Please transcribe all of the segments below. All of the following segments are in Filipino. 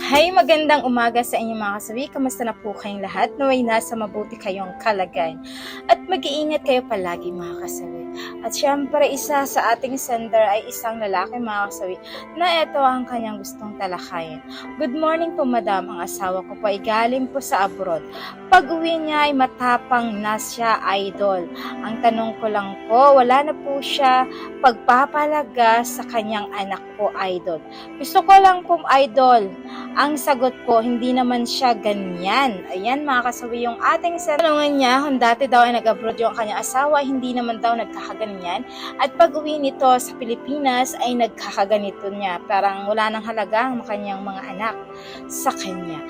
Hay, magandang umaga sa inyo mga kasawi. Kamusta na po kayong lahat? Naway nasa mabuti kayong kalagayan. At mag-iingat kayo palagi mga kasawi. At syempre, isa sa ating sender ay isang lalaki mga kasawi na ito ang kanyang gustong talakayin. Good morning po madam, ang asawa ko po ay galing po sa abroad. Pag uwi niya ay matapang na siya idol. Ang tanong ko lang po, wala na po siya pagpapalaga sa kanyang anak po idol. Gusto ko lang po idol. Ang sagot po, hindi naman siya ganyan. Ayan mga kasawi, yung ating tanungan niya kung dati daw ay nag-abroad yung kanyang asawa, hindi naman daw nagkakaganyan. At pag uwi nito sa Pilipinas ay nagkakaganito niya. Parang wala nang halaga ang kanyang mga anak sa kanya.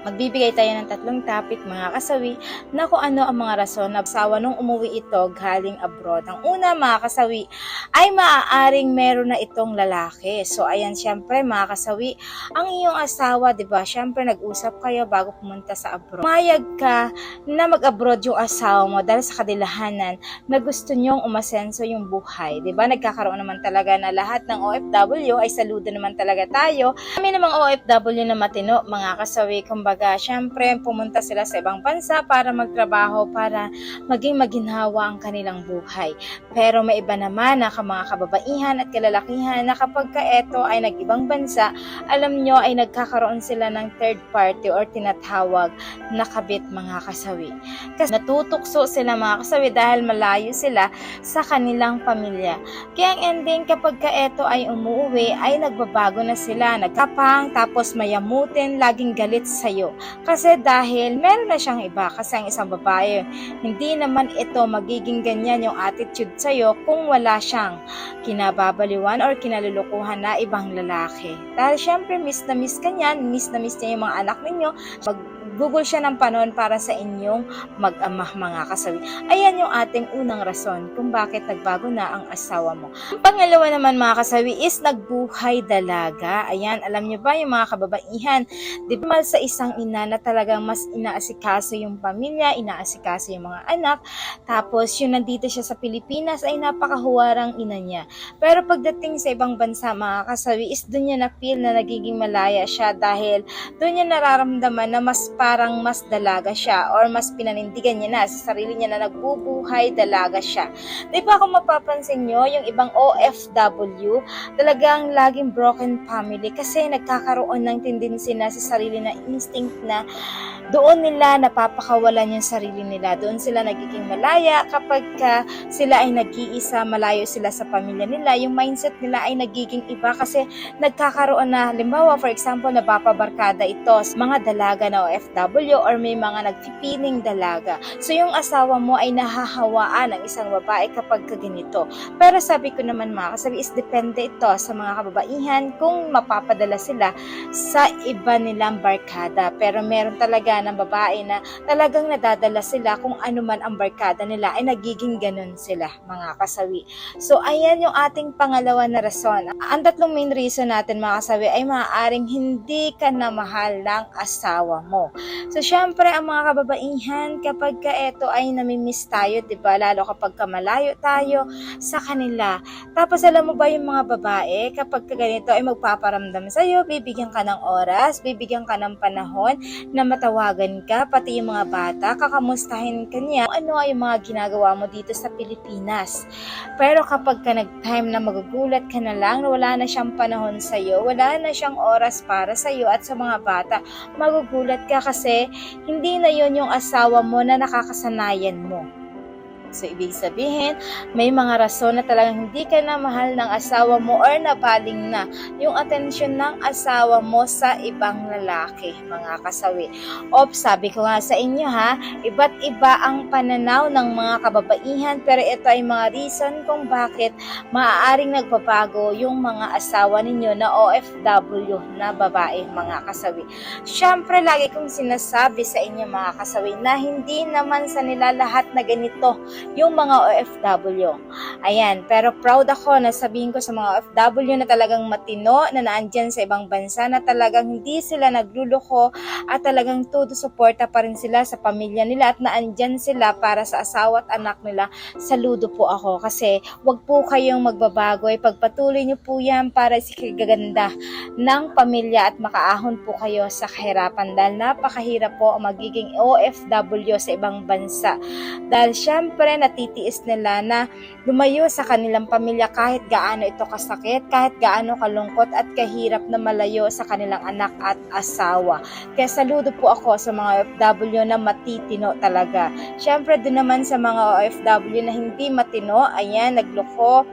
Magbibigay tayo ng tatlong topic mga kasawi na kung ano ang mga rason na asawa nung umuwi ito galing abroad. Ang una mga kasawi ay maaaring meron na itong lalaki. So ayan syempre mga kasawi, ang iyong asawa, 'di ba? Syempre nag-usap kayo bago pumunta sa abroad. Mayag ka na mag-abroad yung asawa mo dahil sa kadilahanan na gusto niyong umasenso yung buhay, 'di ba? Nagkakaroon naman talaga na lahat ng OFW ay saludo naman talaga tayo. Kami namang OFW na matino mga kasawi, kumbaga, syempre, pumunta sila sa ibang bansa para magtrabaho, para maging maginhawa ang kanilang buhay. Pero may iba naman na mga kababaihan at kalalakihan na kapag eto ay nag-ibang bansa, alam nyo ay nagkakaroon sila ng third party or tinatawag na kabit mga kasawi. Kasi natutukso sila mga kasawi dahil malayo sila sa kanilang pamilya. Kaya ang ending kapag eto ay umuwi ay nagbabago na sila, nagkapang, tapos mayamutin, laging galit sa'yo. Kasi dahil meron na siyang iba, kasi ang isang babae, hindi naman ito magiging ganyan yung attitude sa'yo kung wala siyang kinababaliwan or kinalulukuhan na ibang lalaki. Dahil syempre miss na miss ka niyan, miss na miss niya yung mga anak ninyo, Google siya ng panahon para sa inyong mag-ama mga kasawi. Ayan yung ating unang rason kung bakit nagbago na ang asawa mo. Ang pangalawa naman mga kasawi is nagbuhay dalaga. Ayan, alam nyo ba yung mga kababaihan, di ba sa isang ina na talagang mas inaasikaso yung pamilya, inaasikaso yung mga anak, tapos yung nandito siya sa Pilipinas ay napakahuwarang ina niya. Pero pagdating sa ibang bansa mga kasawi is doon niya na-feel na nagiging malaya siya dahil doon niya nararamdaman na parang mas dalaga siya or mas pinanindigan niya na sa sarili niya na nagbubuhay dalaga siya. Di ba kung mapapansin nyo, yung ibang OFW, talagang laging broken family kasi nagkakaroon ng tendency na sa sarili na instinct na doon nila napapakawalan yung sarili nila. Doon sila nagiging malaya kapag sila ay nag-iisa, malayo sila sa pamilya nila. Yung mindset nila ay nagiging iba kasi nagkakaroon na, limbawa for example, napapabarkada ito mga dalaga na OFW or may mga nagpipiling dalaga. So yung asawa mo ay nahahawaan ng isang babae kapag ganito. Pero sabi ko naman mga kasabi is depende ito sa mga kababaihan kung mapapadala sila sa iba nilang barkada. Pero meron talaga ng babae na talagang nadadala sila kung ano man ang barkada nila ay nagiging ganun sila mga kasawi. So ayan yung ating pangalawa na rason. Ang tatlong main reason natin mga kasawi ay maaaring hindi ka na mahal ng asawa mo. So syempre ang mga kababaihan kapag eto ay namimiss tayo, 'di ba? Lalo kapag malayo tayo sa kanila. Tapos alam mo ba yung mga babae kapag ganito ay magpaparamdam sa iyo, bibigyan ka ng oras, bibigyan ka ng panahon na matawagan ka, pati yung mga bata, kakamustahin ka niya kung ano ay mga ginagawa mo dito sa Pilipinas. Pero kapag nag-time na magugulat ka na lang, wala na siyang panahon sa iyo, wala na siyang oras para sa iyo at sa mga bata, magugulat ka kasi hindi na yon yung asawa mo na nakakasanayan mo. So, ibig sabihin, may mga rason na talagang hindi ka na mahal ng asawa mo or nabaling na yung atensyon ng asawa mo sa ibang lalaki, mga kasawi. Sabi ko nga sa inyo ha, iba't iba ang pananaw ng mga kababaihan pero ito ay mga reason kung bakit maaaring nagbabago yung mga asawa ninyo na OFW na babae, mga kasawi. Syempre, lagi kong sinasabi sa inyo mga kasawi na hindi naman sa nila lahat na ganito yung mga OFW. Ayan, pero proud ako na sabihin ko sa mga OFW na talagang matino, na naandyan sa ibang bansa, na talagang hindi sila nagluloko at talagang todo suporta pa rin sila sa pamilya nila at naandyan sila para sa asawa at anak nila. Saludo po ako kasi wag po kayong magbabago, ay pagpatuloy niyo po yan para sa kaganda ng pamilya at makaahon po kayo sa kahirapan dahil napakahirap po ang magiging OFW sa ibang bansa. Dahil syempre natitiis nila na lumayo sa kanilang pamilya kahit gaano ito kasakit, kahit gaano kalungkot at kahirap na malayo sa kanilang anak at asawa. Kaya saludo po ako sa mga OFW na matitino talaga. Syempre din naman sa mga OFW na hindi matino, ayan, nagloko.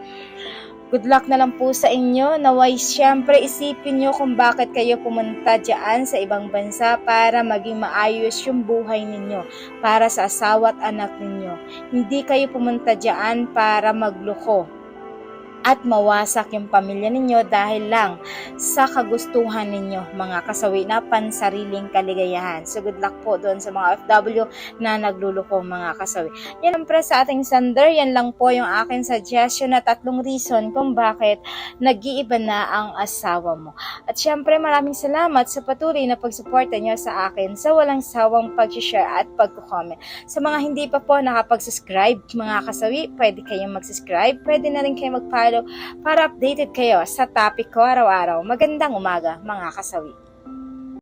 Good luck na lang po sa inyo. Naway syempre isipin nyo kung bakit kayo pumunta dyan sa ibang bansa para maging maayos yung buhay ninyo, para sa asawa at anak ninyo. Hindi kayo pumunta dyan para magloko at mawasak yung pamilya ninyo dahil lang sa kagustuhan ninyo, mga kasawi, na pansariling kaligayahan. So good luck po doon sa mga OFW na nagluloko, mga kasawi. Yan ang sa ating sender, yan lang po yung aking suggestion na 3 reason kung bakit nag-iiba na ang asawa mo. At syempre maraming salamat sa patuloy na pagsuporta nyo sa akin sa walang sawang pag-share at pag-comment. Sa mga hindi pa po nakapag-subscribe, mga kasawi, pwede kayong mag-subscribe, pwede na rin kayong mag-follow para updated kayo sa topic ko araw-araw. Magandang umaga, mga kasawi.